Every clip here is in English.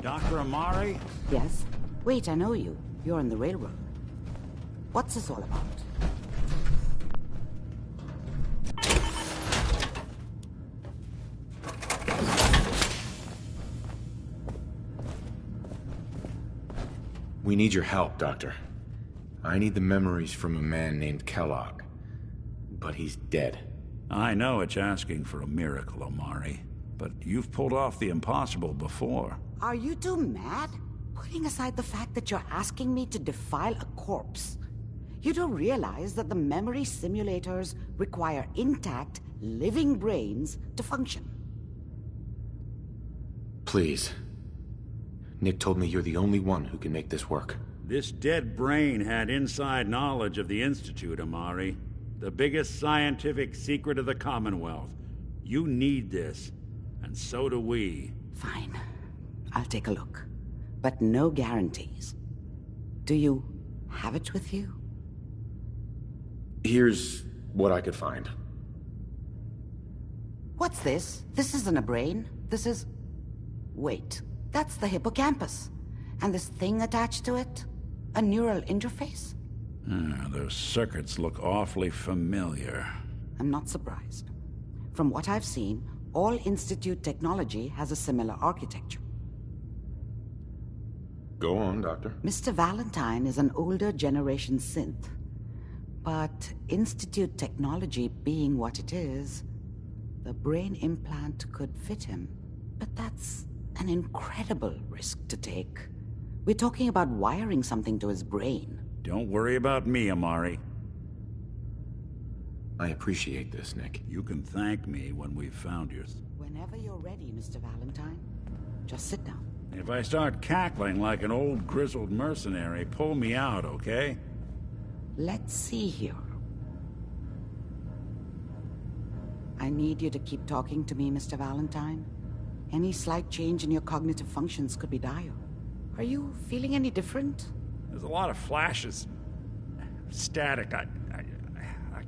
Dr. Amari? Yes? Wait, I know you. You're on the railroad. What's this all about? We need your help, Doctor. I need the memories from a man named Kellogg. But he's dead. I know it's asking for a miracle, Amari. But you've pulled off the impossible before. Are you two mad? Putting aside the fact that you're asking me to defile a corpse, you don't realize that the memory simulators require intact, living brains to function. Please. Nick told me you're the only one who can make this work. This dead brain had inside knowledge of the Institute, Amari. The biggest scientific secret of the Commonwealth. You need this, and so do we. Fine. I'll take a look. But no guarantees. Do you have it with you? Here's what I could find. What's this? This isn't a brain. This is... Wait. That's the hippocampus. And this thing attached to it? A neural interface? Those circuits look awfully familiar. I'm not surprised. From what I've seen, all Institute technology has a similar architecture. Go on, Doctor. Mr. Valentine is an older generation synth. But Institute technology being what it is, the brain implant could fit him. But that's an incredible risk to take. We're talking about wiring something to his brain. Don't worry about me, Amari. I appreciate this, Nick. You can thank me when we've found you. Whenever you're ready, Mr. Valentine. Just sit down. If I start cackling like an old grizzled mercenary, pull me out, okay? Let's see here. I need you to keep talking to me, Mr. Valentine. Any slight change in your cognitive functions could be dire. Are you feeling any different? There's a lot of flashes. Static. I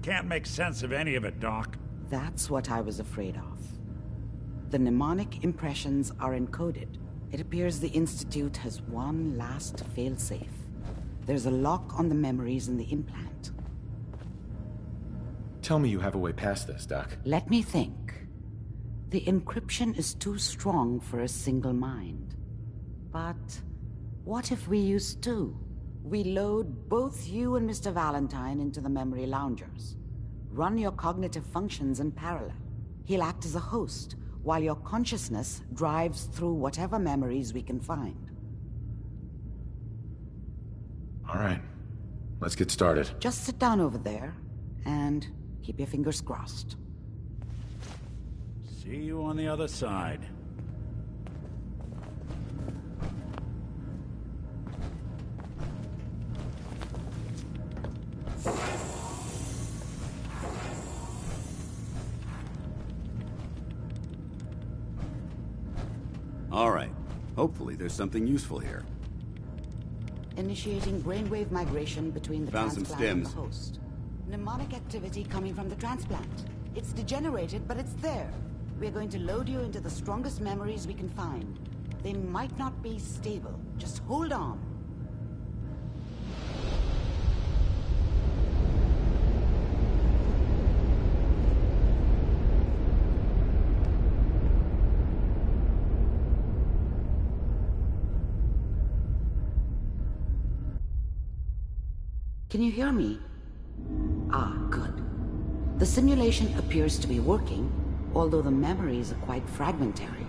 can't make sense of any of it, Doc. That's what I was afraid of. The mnemonic impressions are encoded. It appears the Institute has one last failsafe. There's a lock on the memories in the implant. Tell me you have a way past this, Doc. Let me think. The encryption is too strong for a single mind. But what if we use two? We load both you and Mr. Valentine into the memory loungers. Run your cognitive functions in parallel. He'll act as a host, while your consciousness drives through whatever memories we can find. All right. Let's get started. Just sit down over there, and keep your fingers crossed. See you on the other side. All right. Hopefully there's something useful here. Initiating brainwave migration between the Found some transplant and the stems. host. Mnemonic activity coming from the transplant. It's degenerated, but it's there. We're going to load you into the strongest memories we can find. They might not be stable. Just hold on. Can you hear me? Ah, good. The simulation appears to be working, although the memories are quite fragmentary.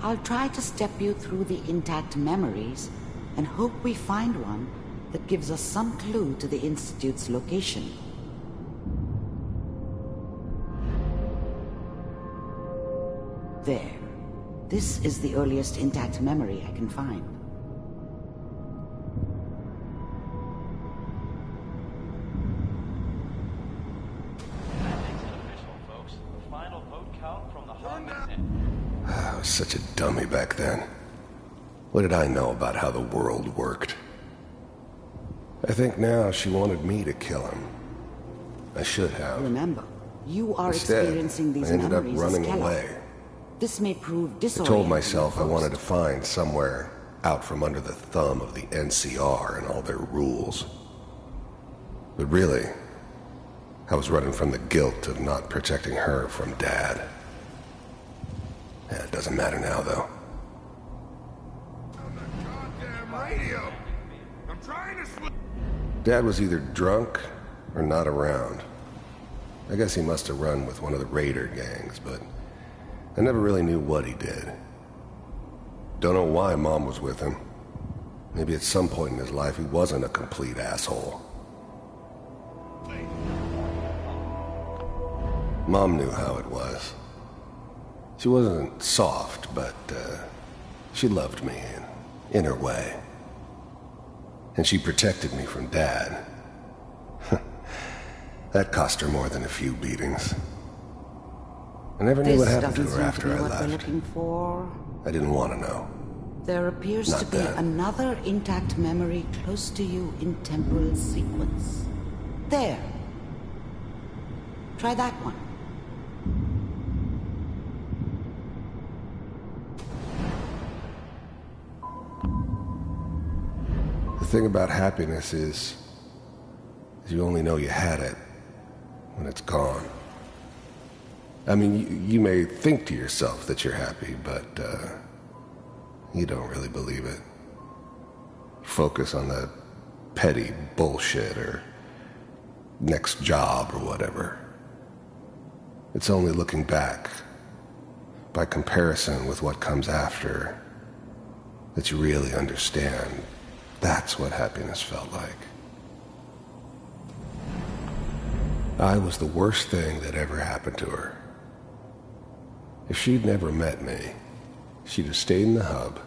I'll try to step you through the intact memories and hope we find one that gives us some clue to the Institute's location. There. This is the earliest intact memory I can find. I was such a dummy back then. What did I know about how the world worked? I think now she wanted me to kill him. I should have. Remember, you are Instead, experiencing these I ended up memories running as Kellogg. away. This may prove I disorienting. told myself I at wanted to first. find somewhere out from under the thumb of the NCR and all their rules. But really, I was running from the guilt of not protecting her from Dad. Yeah, it doesn't matter now, though. On the goddamn radio! I'm trying to slip. Dad was either drunk or not around. I guess he must have run with one of the raider gangs, but I never really knew what he did. Don't know why Mom was with him. Maybe at some point in his life he wasn't a complete asshole. Mom knew how it was. She wasn't soft, but she loved me in her way. And she protected me from Dad. That cost her more than a few beatings. I never knew what happened to her after I What we're left. looking for. I didn't want to know. There appears to Not be that. another intact memory close to you in temporal sequence. There. Try that one. The thing about happiness is you only know you had it when it's gone. I mean, you may think to yourself that you're happy, but you don't really believe it. Focus on the petty bullshit or next job or whatever. It's only looking back, by comparison with what comes after, that you really understand. That's what happiness felt like. I was the worst thing that ever happened to her. If she'd never met me, she'd have stayed in the hub,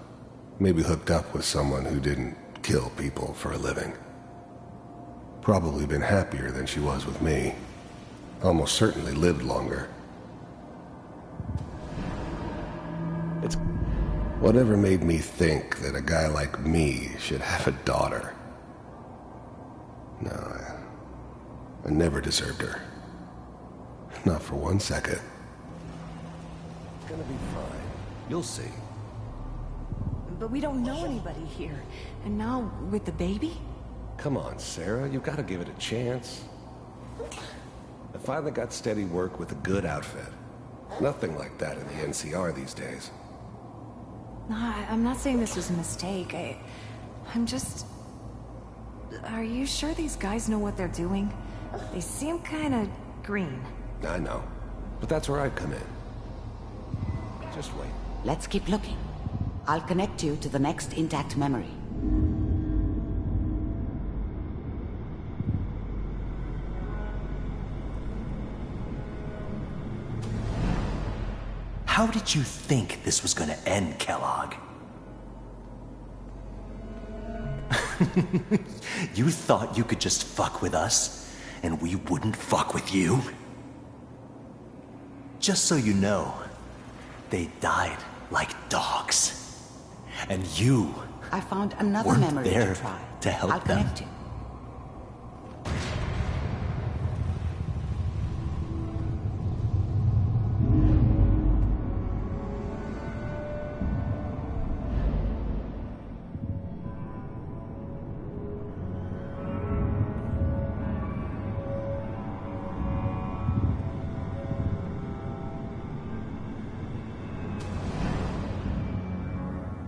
maybe hooked up with someone who didn't kill people for a living. Probably been happier than she was with me. Almost certainly lived longer. It's whatever made me think that a guy like me should have a daughter. No, I never deserved her. Not for 1 second. It's gonna be fine. You'll see. But we don't know anybody here. And now, with the baby? Come on, Sarah. You've got to give it a chance. I finally got steady work with a good outfit. Nothing like that in the NCR these days. No, I'm not saying this was a mistake. I'm just... Are you sure these guys know what they're doing? They seem kinda green. I know. But that's where I come in. Just wait. Let's keep looking. I'll connect you to the next intact memory. How did you think this was gonna end, Kellogg? You thought you could just fuck with us, and we wouldn't fuck with you? Just so you know, they died like dogs. And you I found another weren't memory there to try. to help I'll them. connect you.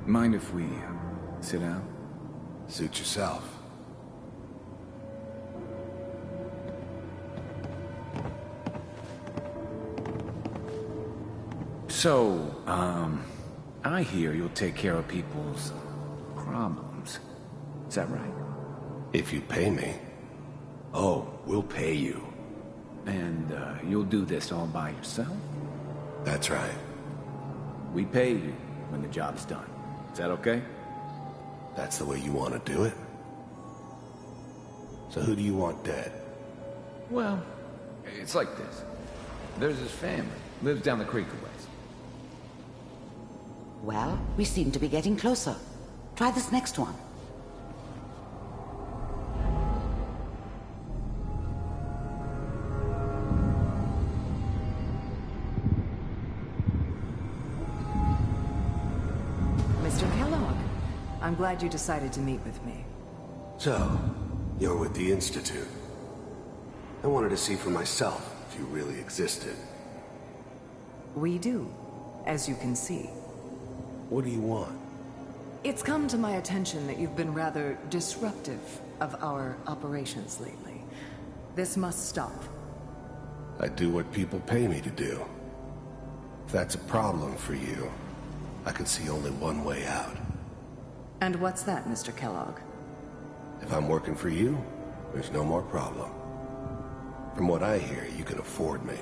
Mind if we sit down? Suit yourself. So, I hear you'll take care of people's problems. Is that right? If you pay me. Oh, we'll pay you. And you'll do this all by yourself? That's right. We pay you when the job's done. Is that okay? That's the way you want to do it? So who do you want dead? Well, it's like this. There's his family. Lives down the creek a ways. Well, we seem to be getting closer. Try this next one. I'm glad you decided to meet with me. So, you're with the Institute. I wanted to see for myself if you really existed. We do, as you can see. What do you want? It's come to my attention that you've been rather disruptive of our operations lately. This must stop. I do what people pay me to do. If that's a problem for you, I can see only one way out. And what's that, Mr. Kellogg? If I'm working for you, there's no more problem. From what I hear, you can afford me.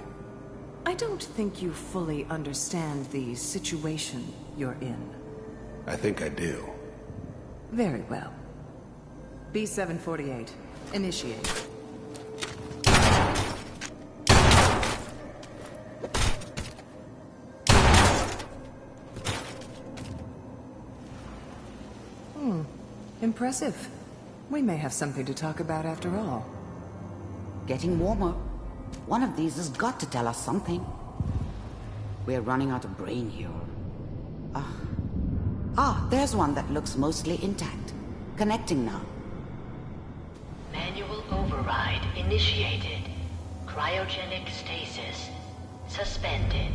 I don't think you fully understand the situation you're in. I think I do. Very well. B-748, initiate. Impressive. We may have something to talk about after all. Getting warmer. One of these has got to tell us something. We're running out of brain here. There's one that looks mostly intact. Connecting now. Manual override initiated. Cryogenic stasis suspended.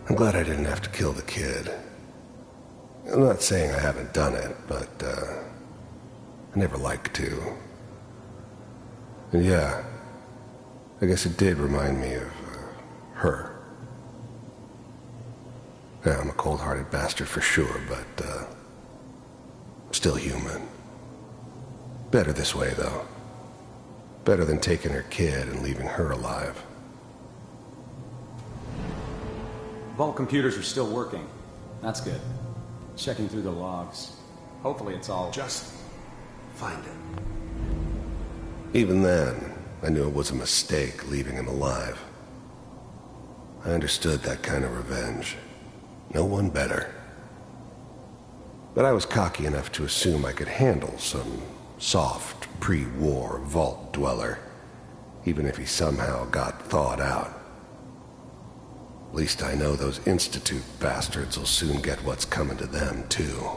I'm glad I didn't have to kill the kid. I'm not saying I haven't done it, but, I never liked to. And yeah, I guess it did remind me of, her. Yeah, I'm a cold-hearted bastard for sure, but, still human. Better this way, though. Better than taking her kid and leaving her alive. Vault computers are still working. That's good. Checking through the logs. Hopefully it's all... Just find him. Even then, I knew it was a mistake leaving him alive. I understood that kind of revenge. No one better. But I was cocky enough to assume I could handle some soft, pre-war vault dweller, even if he somehow got thawed out. At least I know those Institute bastards will soon get what's coming to them, too.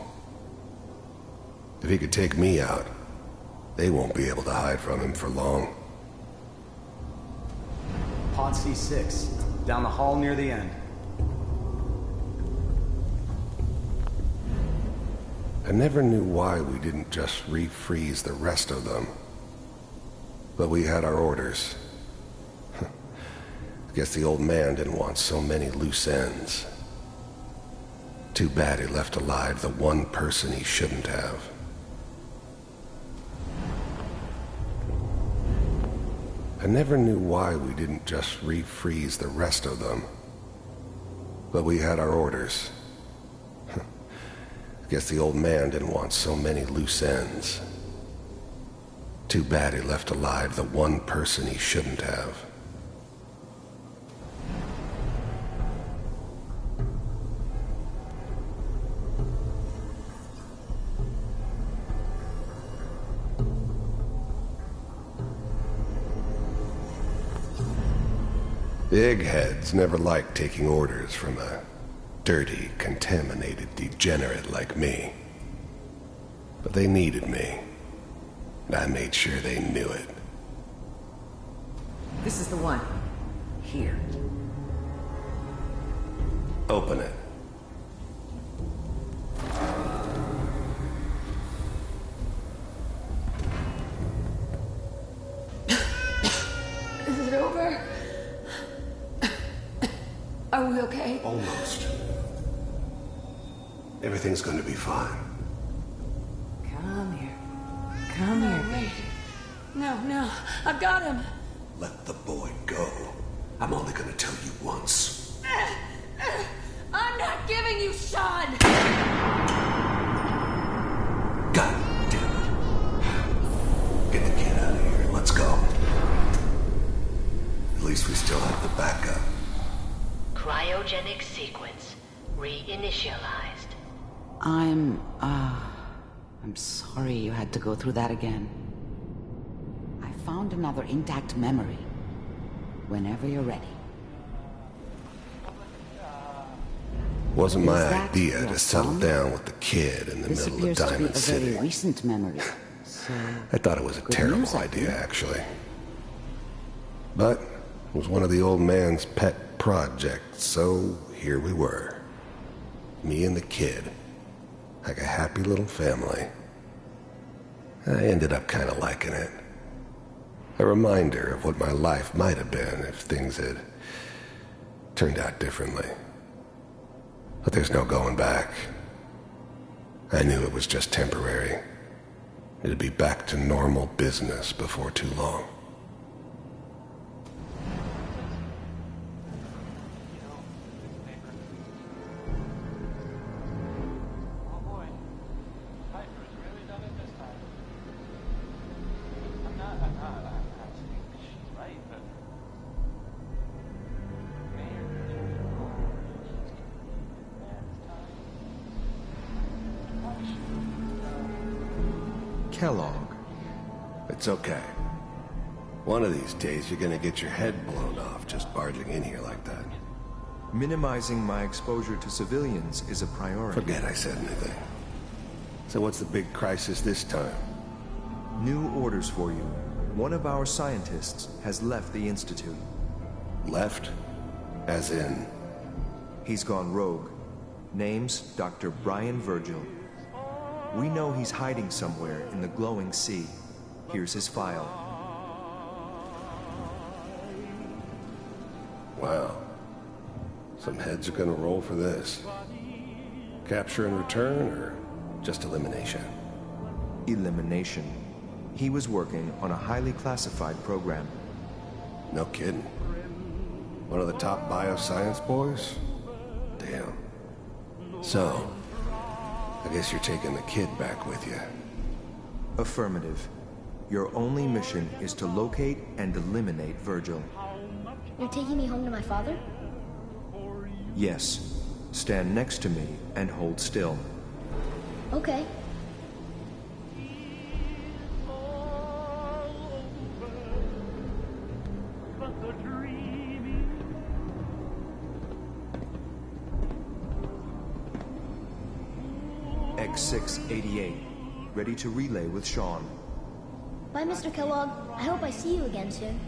If he could take me out, they won't be able to hide from him for long. Pod C6, down the hall near the end. I never knew why we didn't just refreeze the rest of them. But we had our orders. Guess the old man didn't want so many loose ends. Too bad he left alive the one person he shouldn't have. I never knew why we didn't just refreeze the rest of them. But we had our orders. Guess the old man didn't want so many loose ends. Too bad he left alive the one person he shouldn't have. The eggheads never liked taking orders from a dirty, contaminated degenerate like me. But they needed me, and I made sure they knew it. This is the one. Here. Open it. Is it over? Are we okay? Almost. Everything's going to be fine. Come here. Come here, baby. No, I've got him. Let the boy go. I'm only going to tell you once. I'm not giving you Sean! God damn it. Get the kid out of here. Let's go. At least we still have the backup. Cryogenic sequence reinitialized. I'm sorry you had to go through that again. I found another intact memory. Whenever you're ready. Wasn't my Is that idea your to settle son? down with the kid in the This middle of appears to be Diamond a City. very recent memory. So, I thought it was a good terrible news, I idea, think. actually. But it was one of the old man's pet projects, so here we were. Me and the kid. Like a happy little family. I ended up kind of liking it. A reminder of what my life might have been if things had turned out differently. But there's no going back. I knew it was just temporary. It'd be back to normal business before too long. Kellogg. It's okay. One of these days you're gonna get your head blown off just barging in here like that. Minimizing my exposure to civilians is a priority. Forget I said anything. So what's the big crisis this time? New orders for you. One of our scientists has left the Institute. Left? As in? He's gone rogue. Name's Dr. Brian Virgil. We know he's hiding somewhere in the glowing sea. Here's his file. Wow. Some heads are gonna roll for this. Capture and return, or just elimination? Elimination. He was working on a highly classified program. No kidding. One of the top bioscience boys? Damn. So, I guess you're taking the kid back with you. Affirmative. Your only mission is to locate and eliminate Virgil. You're taking me home to my father? Yes. Stand next to me and hold still. Okay. X688. Ready to relay with Sean. Bye, Mr. Kellogg. I hope I see you again soon.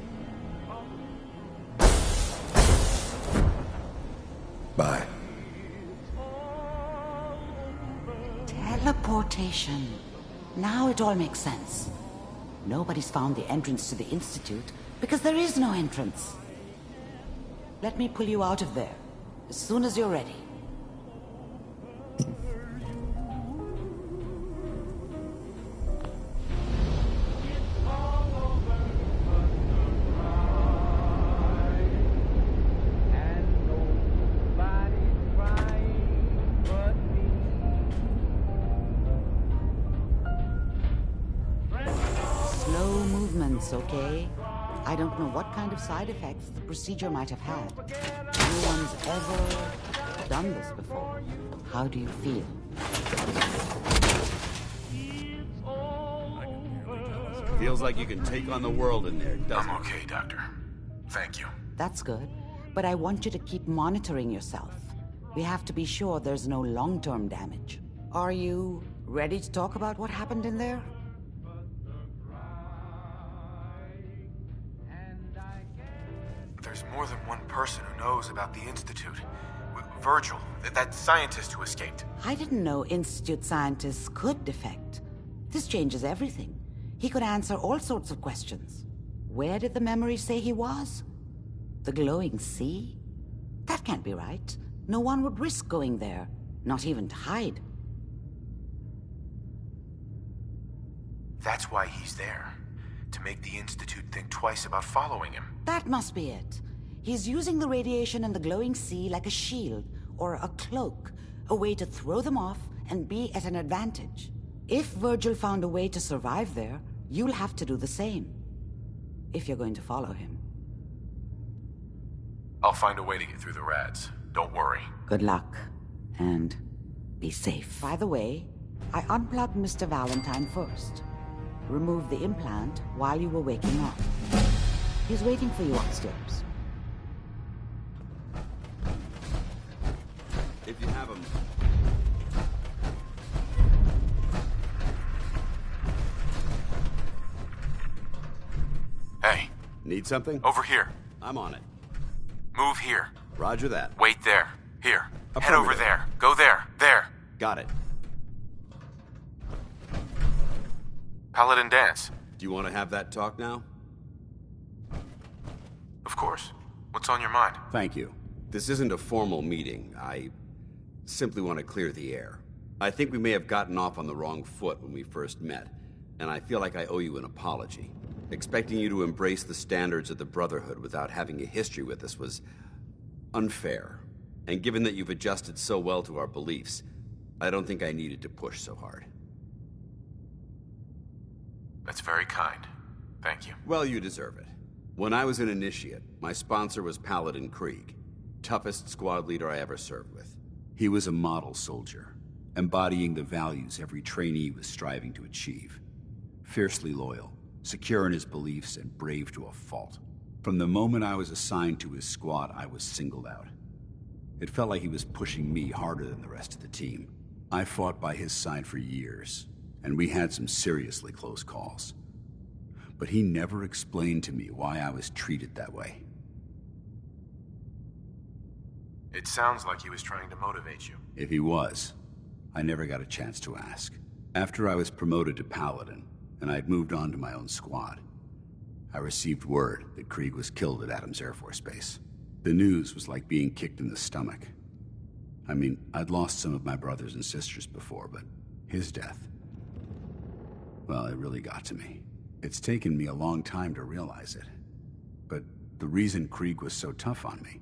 Bye. Teleportation. Now it all makes sense. Nobody's found the entrance to the Institute because there is no entrance. Let me pull you out of there as soon as you're ready. Okay? I don't know what kind of side effects the procedure might have had. No one's ever done this before. How do you feel? Feels like you can take on the world in there, doesn't it? I'm okay, Doctor. Thank you. That's good. But I want you to keep monitoring yourself. We have to be sure there's no long-term damage. Are you ready to talk about what happened in there? There's more than one person who knows about the Institute. Virgil, that scientist who escaped. I didn't know Institute scientists could defect. This changes everything. He could answer all sorts of questions. Where did the memory say he was? The glowing sea? That can't be right. No one would risk going there, not even to hide. That's why he's there. To make the Institute think twice about following him. That must be it. He's using the radiation and the glowing sea like a shield or a cloak, a way to throw them off and be at an advantage. If Virgil found a way to survive there, you'll have to do the same. If you're going to follow him. I'll find a way to get through the rats. Don't worry. Good luck. And be safe. By the way, I unplugged Mr. Valentine first. Removed the implant while you were waking up. He's waiting for you upstairs. if you have them. Hey. Need something? Over here. I'm on it. Move here. Roger that. Wait there. Here. Head over there. Go there. There. Got it. Paladin dance. Do you want to have that talk now? Of course. What's on your mind? Thank you. This isn't a formal meeting. I simply want to clear the air. I think we may have gotten off on the wrong foot when we first met, and I feel like I owe you an apology. Expecting you to embrace the standards of the Brotherhood without having a history with us was unfair. And given that you've adjusted so well to our beliefs, I don't think I needed to push so hard. That's very kind. Thank you. Well, you deserve it. When I was an initiate, my sponsor was Paladin Krieg, toughest squad leader I ever served with. He was a model soldier, embodying the values every trainee was striving to achieve. Fiercely loyal, secure in his beliefs, and brave to a fault. From the moment I was assigned to his squad, I was singled out. It felt like he was pushing me harder than the rest of the team. I fought by his side for years, and we had some seriously close calls. But he never explained to me why I was treated that way. It sounds like he was trying to motivate you. If he was, I never got a chance to ask. After I was promoted to Paladin, and I'd moved on to my own squad, I received word that Krieg was killed at Adams Air Force Base. The news was like being kicked in the stomach. I mean, I'd lost some of my brothers and sisters before, but his death, well, it really got to me. It's taken me a long time to realize it. But the reason Krieg was so tough on me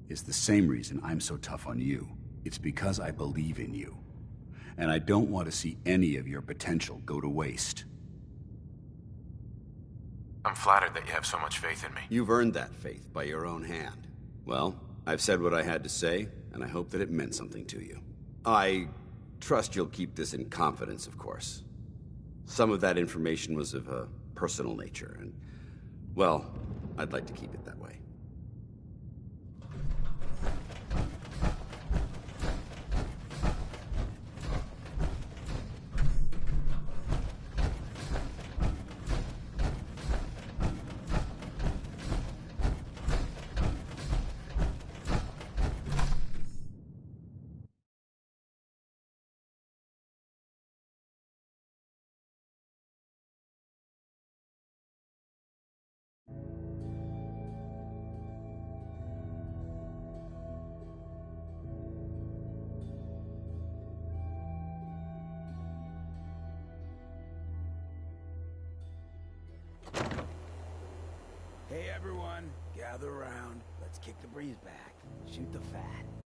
is the same reason I'm so tough on you. It's because I believe in you. And I don't want to see any of your potential go to waste. I'm flattered that you have so much faith in me. You've earned that faith by your own hand. Well, I've said what I had to say, and I hope that it meant something to you. I trust you'll keep this in confidence, of course. Some of that information was of a personal nature, and, well, I'd like to keep it that way. Hey everyone, gather around. Let's kick the breeze back. Shoot the fat.